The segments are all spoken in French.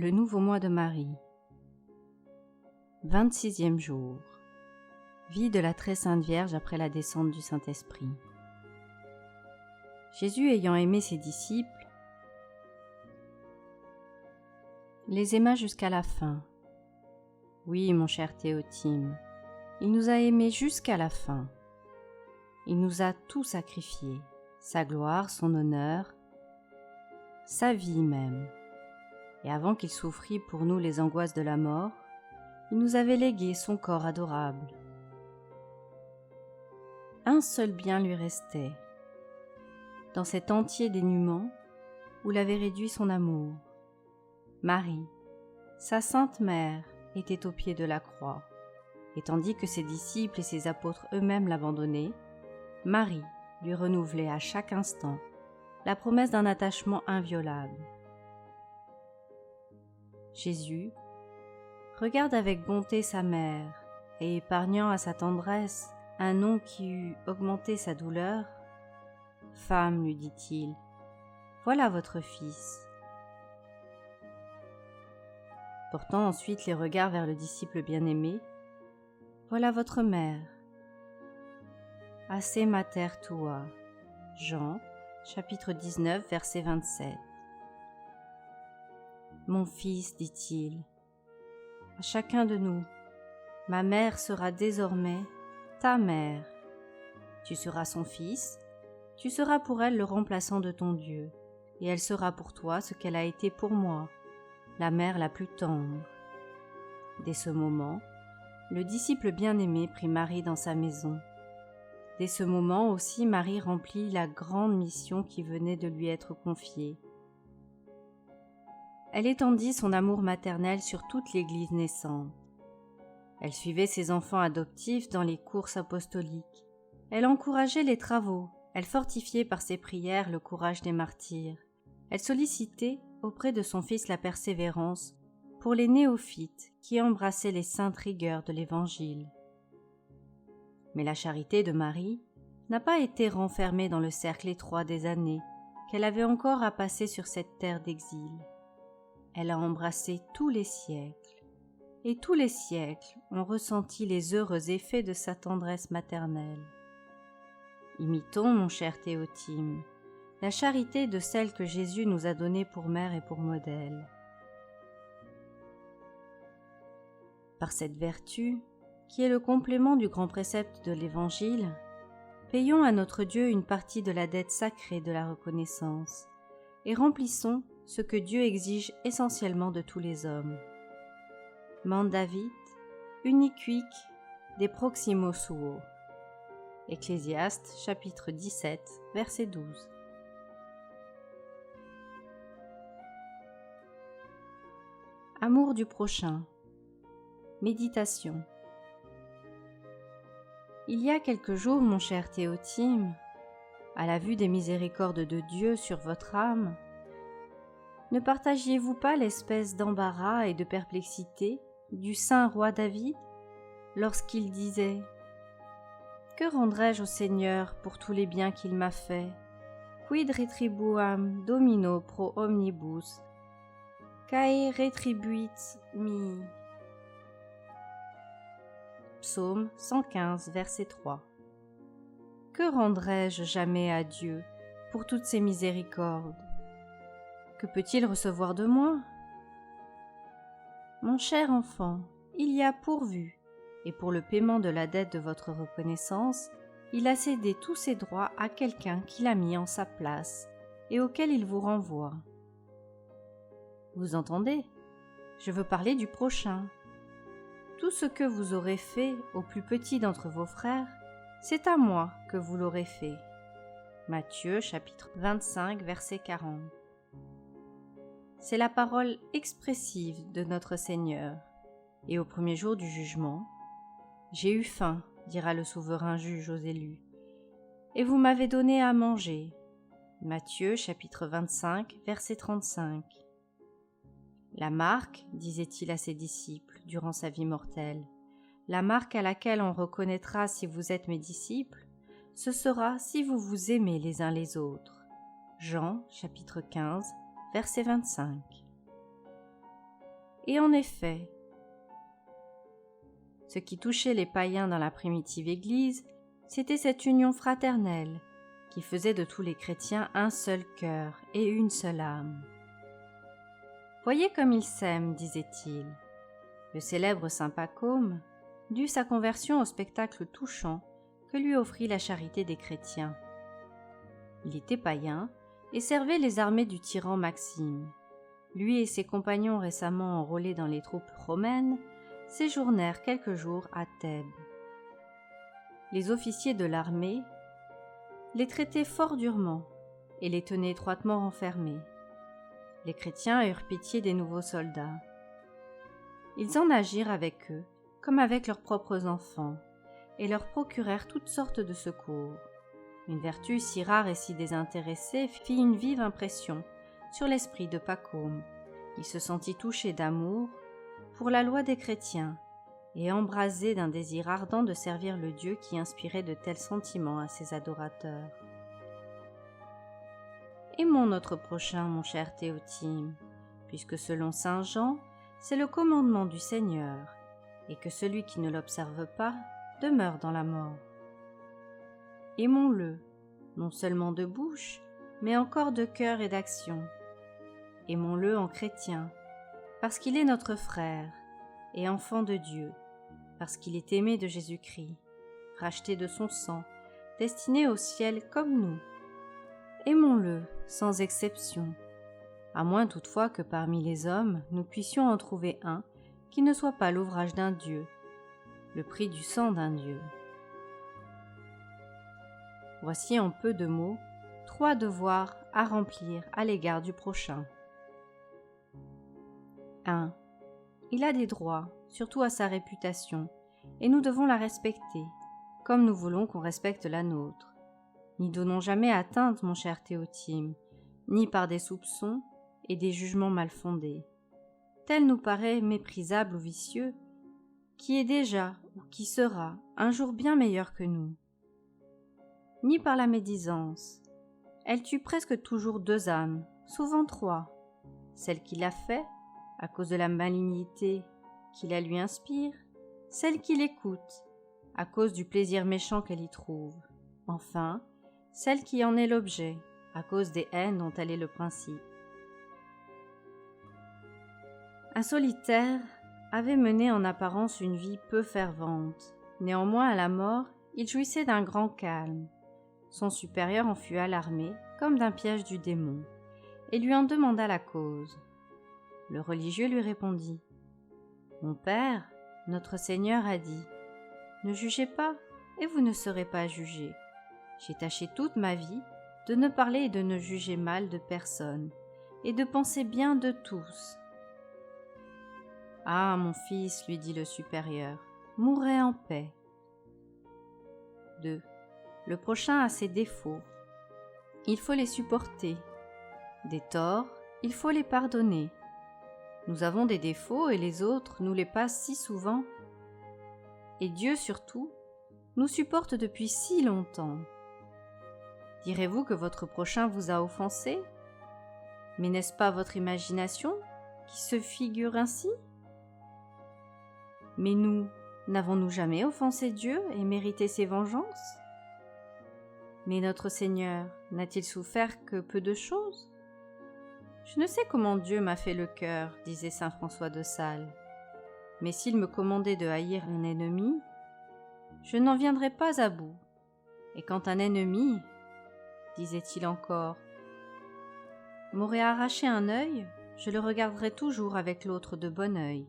Le nouveau mois de Marie. 26e jour. Vie de la très sainte Vierge après la descente du Saint-Esprit. Jésus, ayant aimé ses disciples, les aima jusqu'à la fin. Oui, mon cher Théotime, il nous a aimés jusqu'à la fin. Il nous a tout sacrifié, sa gloire, son honneur, sa vie même. Et avant qu'il souffrît pour nous les angoisses de la mort, il nous avait légué son corps adorable. Un seul bien lui restait, dans cet entier dénuement où l'avait réduit son amour. Marie, sa sainte mère, était au pied de la croix, et tandis que ses disciples et ses apôtres eux-mêmes l'abandonnaient, Marie lui renouvelait à chaque instant la promesse d'un attachement inviolable. Jésus regarde avec bonté sa mère, et épargnant à sa tendresse un nom qui eût augmenté sa douleur, « Femme, lui dit-il, voilà votre fils. » Portant ensuite les regards vers le disciple bien-aimé, « Voilà votre mère. » Asse mater tua. Jean, chapitre 19, verset 27. Mon fils, dit-il, à chacun de nous, ma mère sera désormais ta mère. Tu seras son fils, tu seras pour elle le remplaçant de ton Dieu, et elle sera pour toi ce qu'elle a été pour moi, la mère la plus tendre. Dès ce moment, le disciple bien-aimé prit Marie dans sa maison. Dès ce moment aussi, Marie remplit la grande mission qui venait de lui être confiée. Elle étendit son amour maternel sur toute l'Église naissante. Elle suivait ses enfants adoptifs dans les courses apostoliques. Elle encourageait les travaux. Elle fortifiait par ses prières le courage des martyrs. Elle sollicitait auprès de son Fils la persévérance pour les néophytes qui embrassaient les saintes rigueurs de l'Évangile. Mais la charité de Marie n'a pas été renfermée dans le cercle étroit des années qu'elle avait encore à passer sur cette terre d'exil. Elle a embrassé tous les siècles, et tous les siècles ont ressenti les heureux effets de sa tendresse maternelle. Imitons, mon cher Théotime, la charité de celle que Jésus nous a donnée pour mère et pour modèle. Par cette vertu, qui est le complément du grand précepte de l'Évangile, payons à notre Dieu une partie de la dette sacrée de la reconnaissance, et remplissons ce que Dieu exige essentiellement de tous les hommes. Mandavit uniquique de proximo suo. Ecclésiaste, chapitre 17, verset 12. Amour du prochain. Méditation. Il y a quelques jours, mon cher Théotime, à la vue des miséricordes de Dieu sur votre âme, ne partagiez-vous pas l'espèce d'embarras et de perplexité du saint roi David lorsqu'il disait « Que rendrai-je au Seigneur pour tous les biens qu'il m'a faits? Quid retribuam Domino pro omnibus? Cae retribuit mi » Psaume 115, verset 3. Que rendrai-je jamais à Dieu pour toutes ses miséricordes? Que peut-il recevoir de moi? Mon cher enfant, il y a pourvu, et pour le paiement de la dette de votre reconnaissance, il a cédé tous ses droits à quelqu'un qui l'a mis en sa place et auquel il vous renvoie. Vous entendez? Je veux parler du prochain. Tout ce que vous aurez fait au plus petit d'entre vos frères, c'est à moi que vous l'aurez fait. Matthieu chapitre 25, verset 40. C'est la parole expressive de notre Seigneur. Et au premier jour du jugement, « J'ai eu faim, dira le souverain juge aux élus, et vous m'avez donné à manger. » Matthieu chapitre 25, verset 35. La marque, disait-il à ses disciples durant sa vie mortelle, la marque à laquelle on reconnaîtra si vous êtes mes disciples, ce sera si vous vous aimez les uns les autres. Jean chapitre 15, verset 25. Et en effet, ce qui touchait les païens dans la primitive Église, c'était cette union fraternelle qui faisait de tous les chrétiens un seul cœur et une seule âme. « Voyez comme ils s'aiment, disait-il. » Le célèbre saint Pacôme dut sa conversion au spectacle touchant que lui offrit la charité des chrétiens. Il était païen et servait les armées du tyran Maxime. Lui et ses compagnons récemment enrôlés dans les troupes romaines séjournèrent quelques jours à Thèbes. Les officiers de l'armée les traitaient fort durement et les tenaient étroitement renfermés. Les chrétiens eurent pitié des nouveaux soldats. Ils en agirent avec eux comme avec leurs propres enfants et leur procurèrent toutes sortes de secours. Une vertu si rare et si désintéressée fit une vive impression sur l'esprit de Pacôme. Il se sentit touché d'amour pour la loi des chrétiens et embrasé d'un désir ardent de servir le Dieu qui inspirait de tels sentiments à ses adorateurs. Aimons notre prochain, mon cher Théotime, puisque selon saint Jean, c'est le commandement du Seigneur, et que celui qui ne l'observe pas demeure dans la mort. Aimons-le, non seulement de bouche, mais encore de cœur et d'action. Aimons-le en chrétien, parce qu'il est notre frère et enfant de Dieu, parce qu'il est aimé de Jésus-Christ, racheté de son sang, destiné au ciel comme nous. Aimons-le sans exception, à moins toutefois que parmi les hommes nous puissions en trouver un qui ne soit pas l'ouvrage d'un Dieu, le prix du sang d'un Dieu. Voici en peu de mots 3 devoirs à remplir à l'égard du prochain. 1. Il a des droits, surtout à sa réputation, et nous devons la respecter, comme nous voulons qu'on respecte la nôtre. N'y donnons jamais atteinte, mon cher Théotime, ni par des soupçons et des jugements mal fondés. Tel nous paraît méprisable ou vicieux, qui est déjà ou qui sera un jour bien meilleur que nous. Ni par la médisance. Elle tue presque toujours 2 âmes, souvent 3. Celle qui l'a fait, à cause de la malignité qui la lui inspire, celle qui l'écoute, à cause du plaisir méchant qu'elle y trouve, enfin, celle qui en est l'objet, à cause des haines dont elle est le principe. Un solitaire avait mené en apparence une vie peu fervente. Néanmoins, à la mort, il jouissait d'un grand calme. Son supérieur en fut alarmé, comme d'un piège du démon, et lui en demanda la cause. Le religieux lui répondit : « Mon père, notre Seigneur a dit : ne jugez pas, et vous ne serez pas jugés. J'ai tâché toute ma vie de ne parler et de ne juger mal de personne, et de penser bien de tous. » « Ah, mon fils, lui dit le supérieur, mourez en paix. 2. Le prochain a ses défauts. Il faut les supporter. Des torts, il faut les pardonner. Nous avons des défauts et les autres nous les passent si souvent. Et Dieu surtout nous supporte depuis si longtemps. Direz-vous que votre prochain vous a offensé ? Mais n'est-ce pas votre imagination qui se figure ainsi ? Mais nous, n'avons-nous jamais offensé Dieu et mérité ses vengeances ? Mais notre Seigneur n'a-t-il souffert que peu de choses ? Je ne sais comment Dieu m'a fait le cœur, disait saint François de Sales. Mais s'il me commandait de haïr un ennemi, je n'en viendrais pas à bout. Et quand un ennemi, disait-il encore, m'aurait arraché un œil, je le regarderais toujours avec l'autre de bon œil.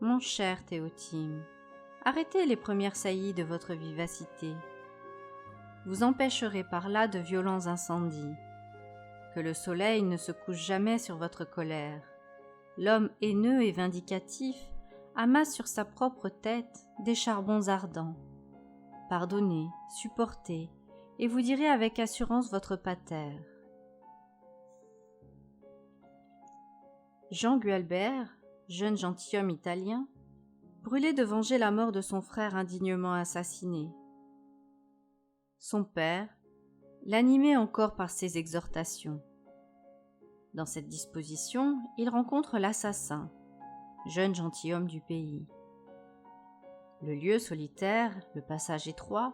Mon cher Théotime, arrêtez les premières saillies de votre vivacité. Vous empêcherez par là de violents incendies. Que le soleil ne se couche jamais sur votre colère. L'homme haineux et vindicatif amasse sur sa propre tête des charbons ardents. Pardonnez, supportez, et vous direz avec assurance votre pater. Jean Gualbert, jeune gentilhomme italien, brûlait de venger la mort de son frère indignement assassiné. Son père l'animait encore par ses exhortations. Dans cette disposition, il rencontre l'assassin, jeune gentilhomme du pays. Le lieu solitaire, le passage étroit,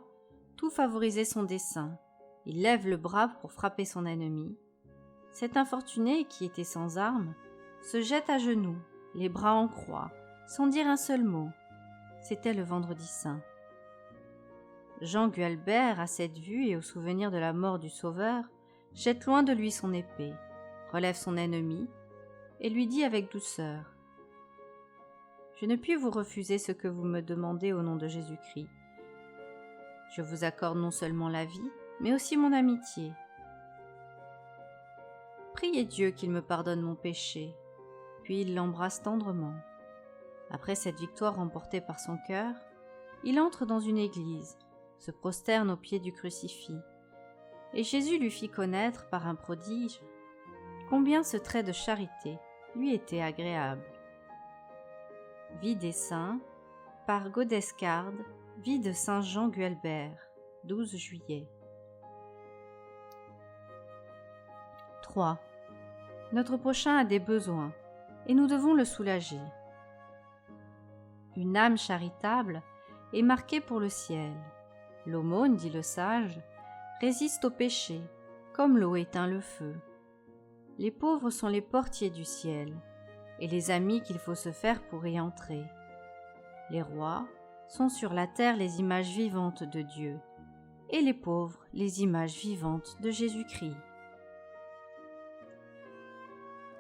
tout favorisait son dessein. Il lève le bras pour frapper son ennemi. Cet infortuné, qui était sans armes, se jette à genoux, les bras en croix, sans dire un seul mot. C'était le Vendredi saint. Jean Gualbert, à cette vue et au souvenir de la mort du Sauveur, jette loin de lui son épée, relève son ennemi et lui dit avec douceur : « Je ne puis vous refuser ce que vous me demandez au nom de Jésus-Christ. Je vous accorde non seulement la vie, mais aussi mon amitié. Priez Dieu qu'il me pardonne mon péché. » Puis il l'embrasse tendrement. Après cette victoire remportée par son cœur, il entre dans une église, se prosterne aux pieds du crucifix, et Jésus lui fit connaître par un prodige combien ce trait de charité lui était agréable. Vie des saints, par Godescard, vie de saint Jean Gualbert, 12 juillet. 3. Notre prochain a des besoins, et nous devons le soulager. Une âme charitable est marquée pour le ciel. L'aumône, dit le sage, résiste au péché, comme l'eau éteint le feu. Les pauvres sont les portiers du ciel, et les amis qu'il faut se faire pour y entrer. Les rois sont sur la terre les images vivantes de Dieu, et les pauvres les images vivantes de Jésus-Christ.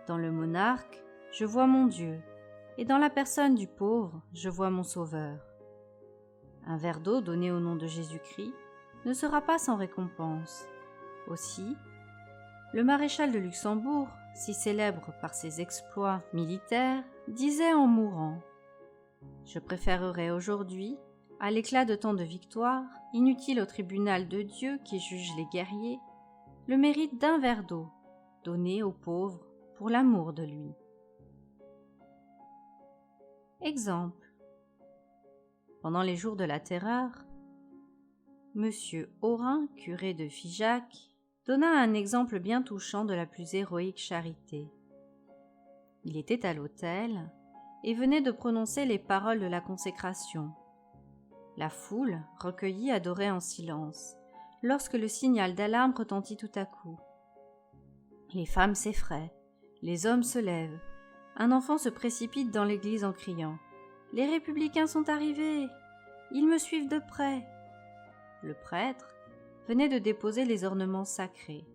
Dans le monarque, je vois mon Dieu, et dans la personne du pauvre, je vois mon Sauveur. Un verre d'eau donné au nom de Jésus-Christ ne sera pas sans récompense. Aussi, le maréchal de Luxembourg, si célèbre par ses exploits militaires, disait en mourant : « Je préférerais aujourd'hui, à l'éclat de tant de victoires, inutile au tribunal de Dieu qui juge les guerriers, le mérite d'un verre d'eau, donné aux pauvres pour l'amour de lui. » Exemple. Pendant les jours de la Terreur, Monsieur Aurin, curé de Figeac, donna un exemple bien touchant de la plus héroïque charité. Il était à l'autel et venait de prononcer les paroles de la consécration. La foule, recueillie, adorait en silence, lorsque le signal d'alarme retentit tout à coup. Les femmes s'effraient, les hommes se lèvent, un enfant se précipite dans l'église en criant : « Les républicains sont arrivés, ils me suivent de près. » Le prêtre venait de déposer les ornements sacrés.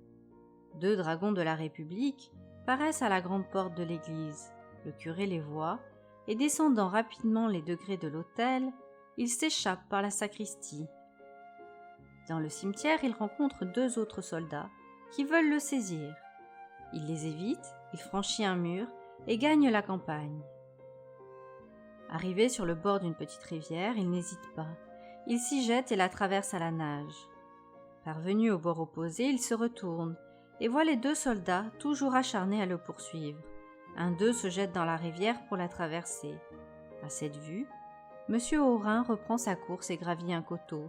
2 dragons de la République paraissent à la grande porte de l'église. Le curé les voit, et descendant rapidement les degrés de l'autel, il s'échappe par la sacristie. Dans le cimetière, il rencontre 2 autres soldats qui veulent le saisir. Il les évite, il franchit un mur et gagne la campagne. Arrivé sur le bord d'une petite rivière, il n'hésite pas. Il s'y jette et la traverse à la nage. Parvenu au bord opposé, il se retourne et voit les 2 soldats toujours acharnés à le poursuivre. Un d'eux se jette dans la rivière pour la traverser. À cette vue, Monsieur Aurin reprend sa course et gravit un coteau.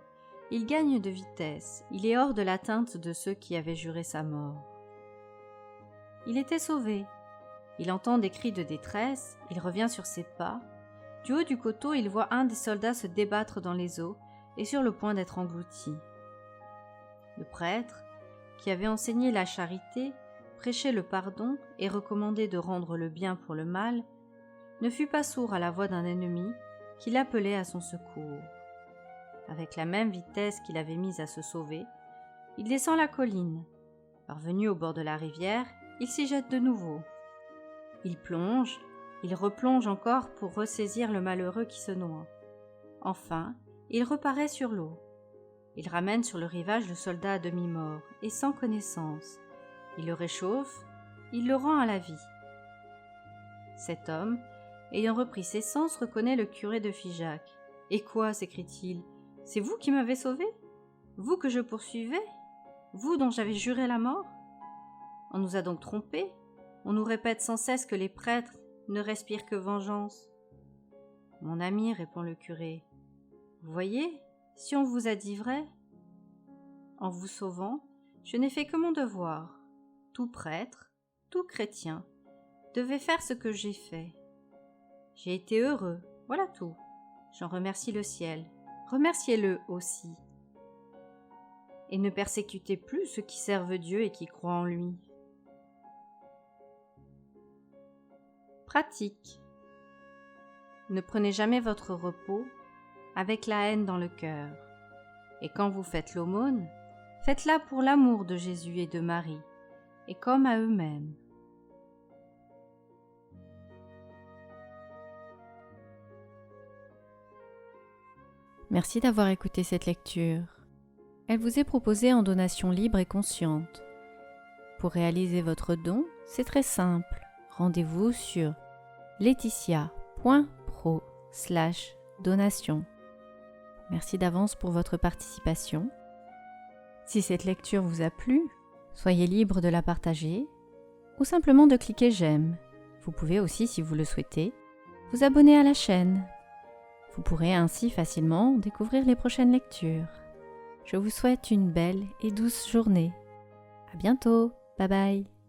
Il gagne de vitesse, il est hors de l'atteinte de ceux qui avaient juré sa mort. Il était sauvé. Il entend des cris de détresse, il revient sur ses pas. Du haut du coteau, il voit un des soldats se débattre dans les eaux et sur le point d'être englouti. Le prêtre, qui avait enseigné la charité, prêché le pardon et recommandé de rendre le bien pour le mal, ne fut pas sourd à la voix d'un ennemi qui l'appelait à son secours. Avec la même vitesse qu'il avait mise à se sauver, il descend la colline. Parvenu au bord de la rivière, il s'y jette de nouveau. Il plonge, il replonge encore pour ressaisir le malheureux qui se noie. Enfin, il reparaît sur l'eau. Il ramène sur le rivage le soldat à demi-mort et sans connaissance. Il le réchauffe, il le rend à la vie. Cet homme, ayant repris ses sens, reconnaît le curé de Figeac. « Et quoi ?» s'écrie-t-il. « C'est vous qui m'avez sauvé? Vous que je poursuivais? Vous dont j'avais juré la mort? On nous a donc trompés. On nous répète sans cesse que les prêtres ne respirent que vengeance. » « Mon ami, répond le curé, vous voyez, si on vous a dit vrai, en vous sauvant, je n'ai fait que mon devoir. Tout prêtre, tout chrétien, devait faire ce que j'ai fait. J'ai été heureux, voilà tout. J'en remercie le ciel. Remerciez-le aussi. Et ne persécutez plus ceux qui servent Dieu et qui croient en lui. Pratique. Ne prenez jamais votre repos avec la haine dans le cœur. Et quand vous faites l'aumône, faites-la pour l'amour de Jésus et de Marie, et comme à eux-mêmes. Merci d'avoir écouté cette lecture. Elle vous est proposée en donation libre et consciente. Pour réaliser votre don, c'est très simple. Rendez-vous sur laetitia.pro/donation. Merci d'avance pour votre participation. Si cette lecture vous a plu, soyez libre de la partager ou simplement de cliquer j'aime. Vous pouvez aussi, si vous le souhaitez, vous abonner à la chaîne. Vous pourrez ainsi facilement découvrir les prochaines lectures. Je vous souhaite une belle et douce journée. À bientôt, bye bye.